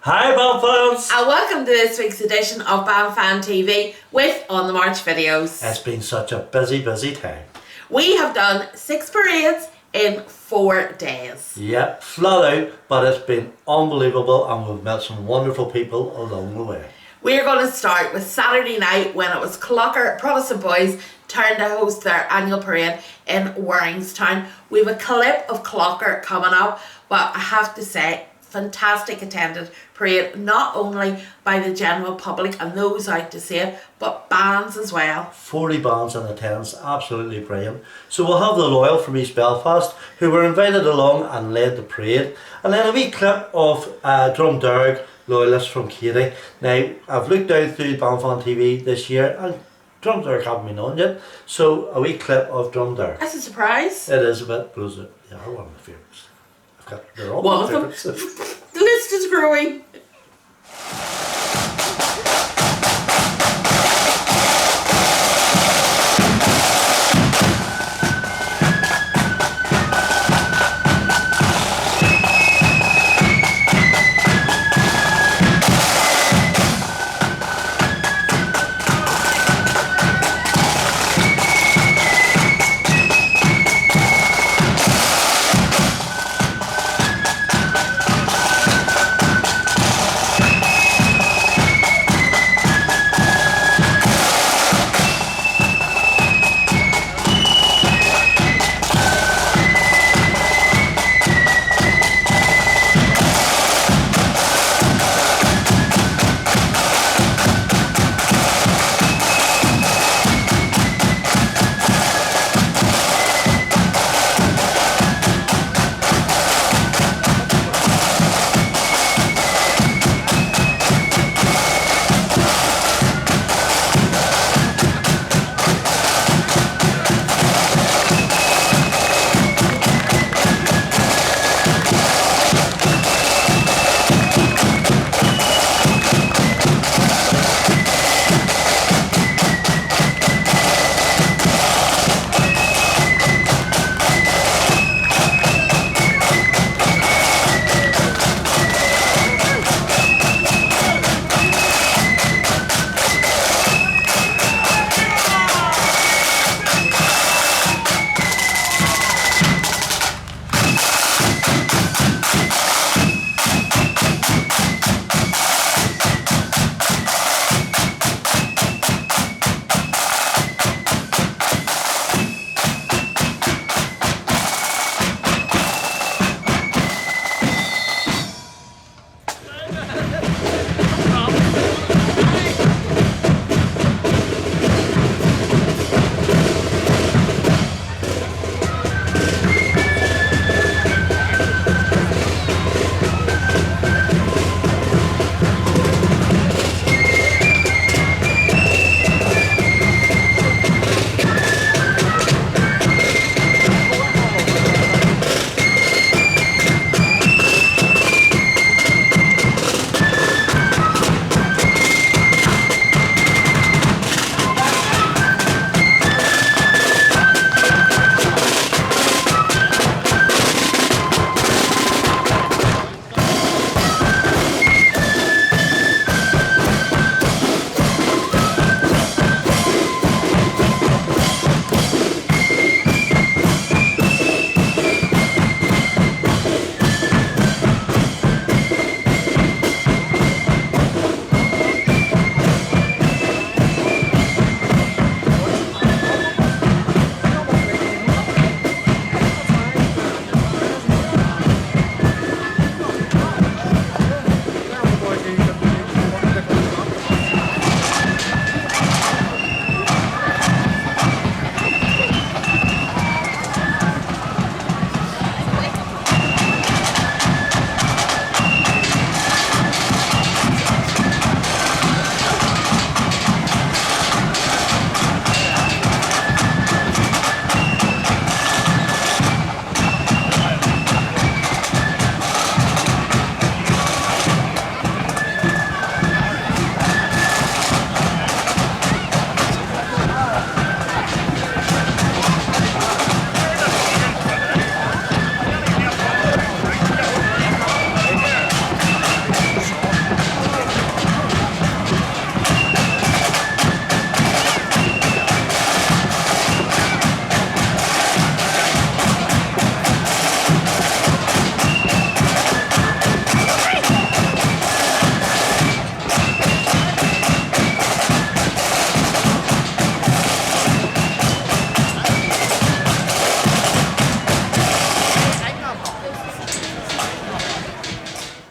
Hi Belfast! And welcome to this week's edition of BandFan TV with On The March videos. It's been such a busy time. We have done 6 parades in 4 days. Yep, flat out, but it's been unbelievable and we've met some wonderful people along the way. We're going to start with Saturday night when it was Clogher Protestant Boys turned to host their annual parade in Warringstown. We have a clip of Clogher coming up, but I have to say, fantastic attended parade, not only by the general public and those out to see it, but bands as well. 40 bands in attendance, absolutely brilliant. So we'll have the Loyal from East Belfast who were invited along and led the parade, and then a wee clip of Drumderg Loyalists from Katie. Now I've looked down through BandFan TV this year and Drumderg haven't been on yet, so a wee clip of Drumderg. That's a surprise. It is a bit, but they are one of my favourites. They're all one my of them. favourites. The list is growing.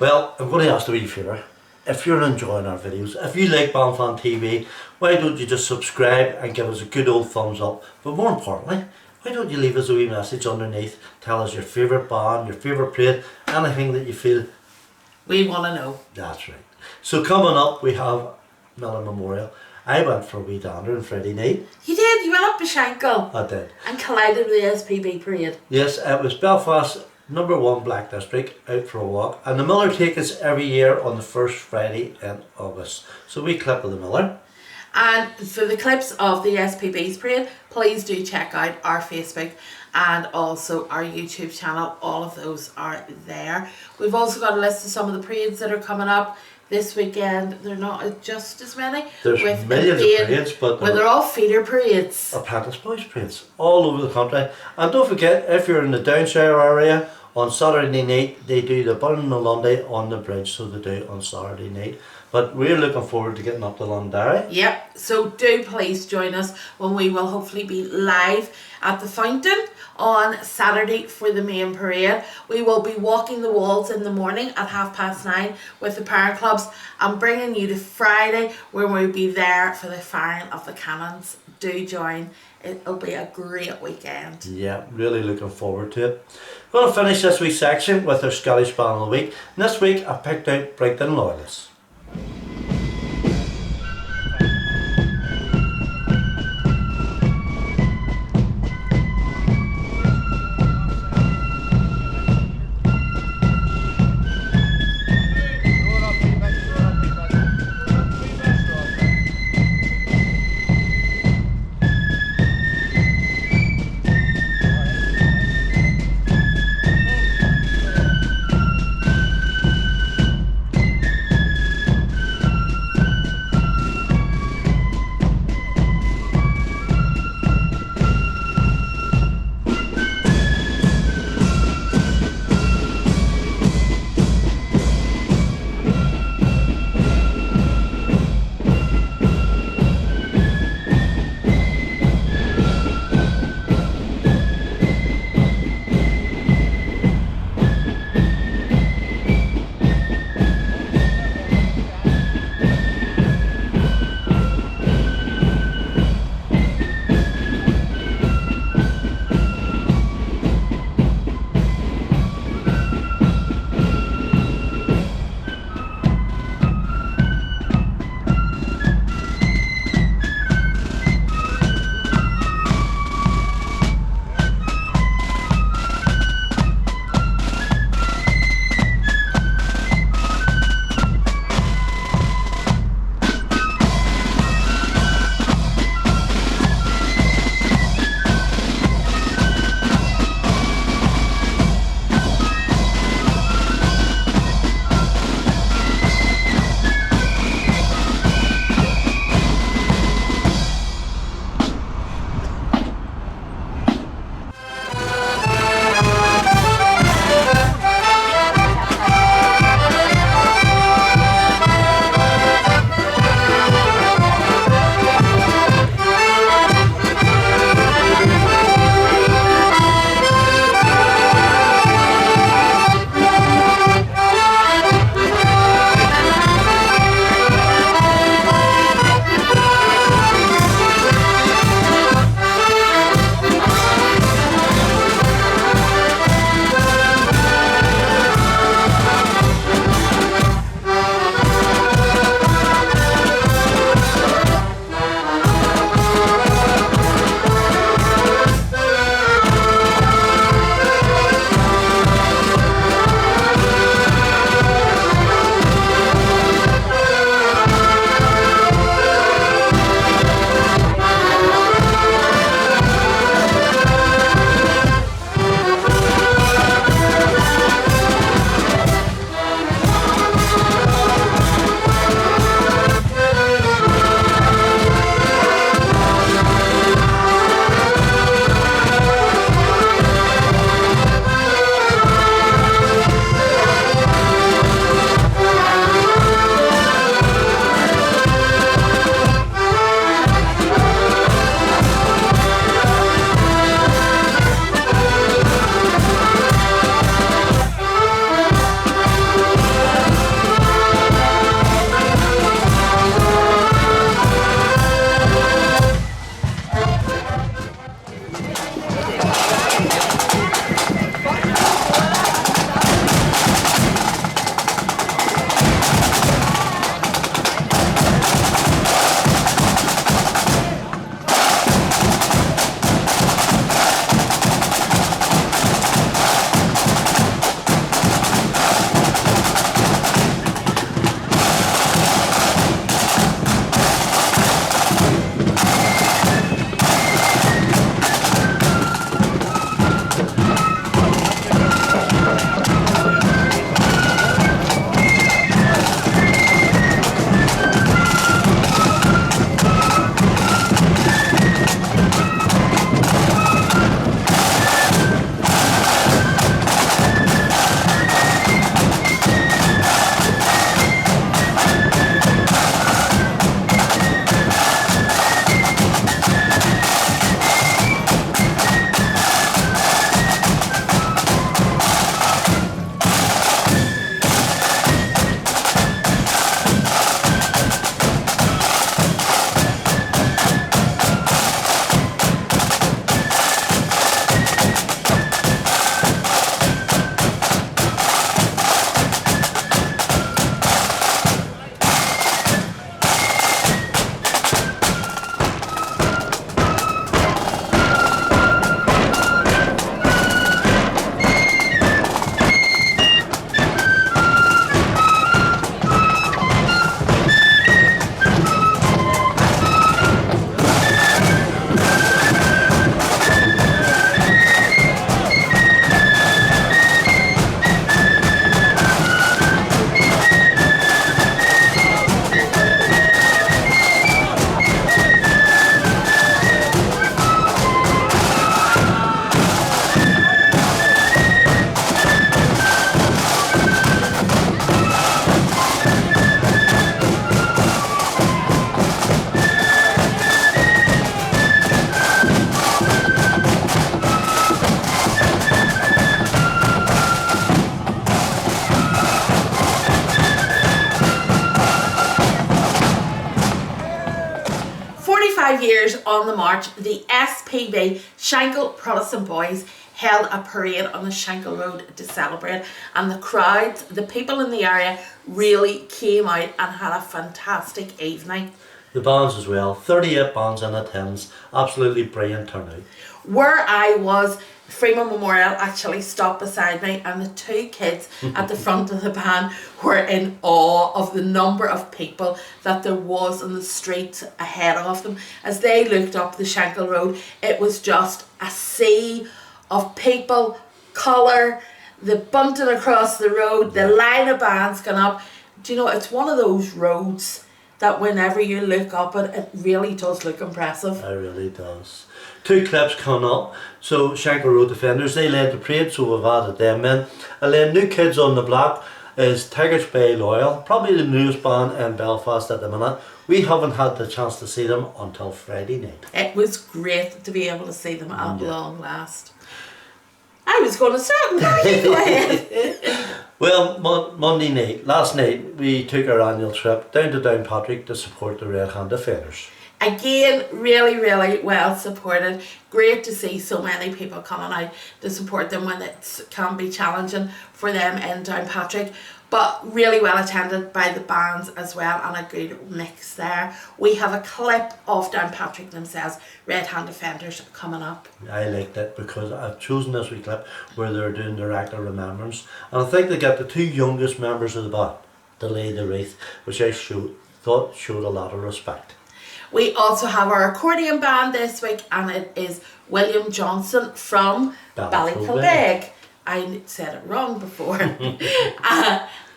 Well, I'm going to ask a wee favour. If you're enjoying our videos, if you like Bandfan TV, why don't you just subscribe and give us a good old thumbs up? But more importantly, why don't you leave us a wee message underneath? Tell us your favourite band, your favourite parade, anything that you feel. We want to know. That's right. So coming up, we have Millar Memorial. I went for a wee dander on Friday night. You did, you went up to Shankill. I did. And collided with the SPB parade. Yes, it was Belfast #1 Black District, out for a walk. And the Millar take us every year on the first Friday in August. So we clip of the Millar. And for the clips of the SPB's parade, please do check out our Facebook and also our YouTube channel. All of those are there. We've also got a list of some of the parades that are coming up this weekend. They're not just as many. There's millions of parades, but they're all feeder parades. Apprentice Boys parades all over the country. And don't forget, if you're in the Downshire area, on Saturday night they do the Burn on Lunday on the bridge, so they do it on Saturday night. But we're looking forward to getting up to Londonderry. Yep, so do please join us when we will hopefully be live at the fountain on Saturday for the main parade. We will be walking the walls in the morning at 9:30 with the parent clubs and bringing you to Friday where we'll be there for the firing of the cannons. Do join. It'll be a great weekend. Yeah, really looking forward to it. We're going to finish this week's section with our Scottish Band of the Week. And this week I picked out Bridgeton Loyalists. years on the march, the SPB, Shankill Protestant Boys, held a parade on the Shankill Road to celebrate, and the crowds, the people in the area really came out and had a fantastic evening. The bands as well, 38 bands in attendance, absolutely brilliant turnout. Where I was, Millar Memorial actually stopped beside me, and the two kids at the front of the band were in awe of the number of people that there was on the streets ahead of them. As they looked up the Shankill Road, it was just a sea of people, colour, the bunting across the road, the line of bands going up. Do you know, it's one of those roads that whenever you look up it really does look impressive. It really does. Two clips coming up. So Shankill Road Defenders, they led the parade, so we've added them in. And then New Kids on the Block is Bay Loyal, probably the newest band in Belfast at the minute. We haven't had the chance to see them until Friday night. It was great to be able to see them at long last. I was going to start, now you go ahead. Well, Monday night, last night, we took our annual trip down to Downpatrick to support the Red Hand Defenders. Again, really, really well supported. Great to see so many people coming out to support them when it can be challenging for them in Downpatrick. But really well attended by the bands as well, and a good mix there. We have a clip of Downpatrick themselves, Red Hand Defenders, coming up. I liked it because I've chosen this wee clip where they're doing their act of remembrance. And I think they got the two youngest members of the band to lay the wreath, which I thought showed a lot of respect. We also have our accordion band this week, and it is William Johnston from Ballyculbeg. I said it wrong before.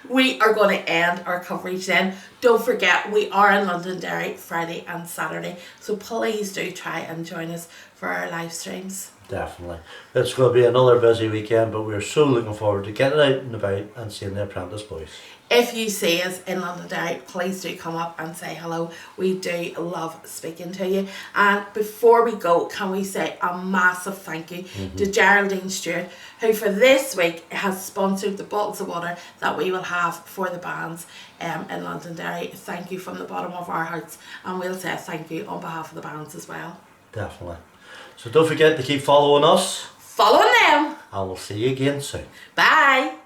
We are going to end our coverage then. Don't forget, we are in Londonderry Friday and Saturday, so please do try and join us for our live streams. Definitely. It's going to be another busy weekend, but we're so looking forward to getting out and about and seeing the Apprentice Boys. If you see us in Londonderry, please do come up and say hello. We do love speaking to you. And before we go, can we say a massive thank you to Geraldine Stewart, who for this week has sponsored the bottles of water that we will have for the bands in Londonderry. Thank you from the bottom of our hearts, and we'll say thank you on behalf of the bands as well. Definitely. So don't forget to keep following us. Following them. And we'll see you again soon. Bye.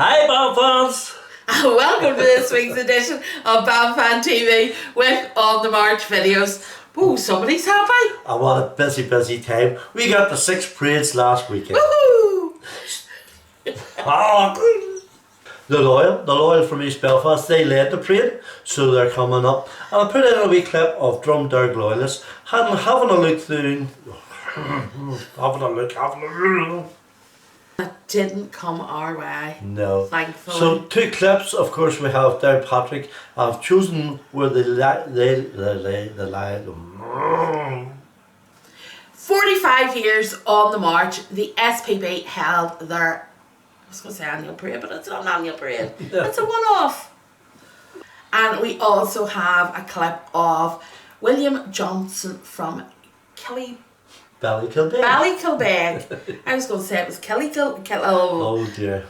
Hi Belfast! And welcome to this week's edition of Band TV with On The March videos. Oh, somebody's happy. And what a busy time. We got the 6 parades last weekend. Woohoo! The Loyal from East Belfast, they led the parade, so they're coming up. And I put in a wee clip of Drumderg Loyalists, having a look through. having a look. It didn't come our way. No. Thankfully. So 2 clips, of course we have Downpatrick. I've chosen where they lie. 45 years on the march, the SPB held their, I was going to say annual parade, but it's not an annual parade. It's a one-off. And we also have a clip of William Johnson from Ballykilbeg. Ballykilbeg. I was going to say it was Killy. Oh dear.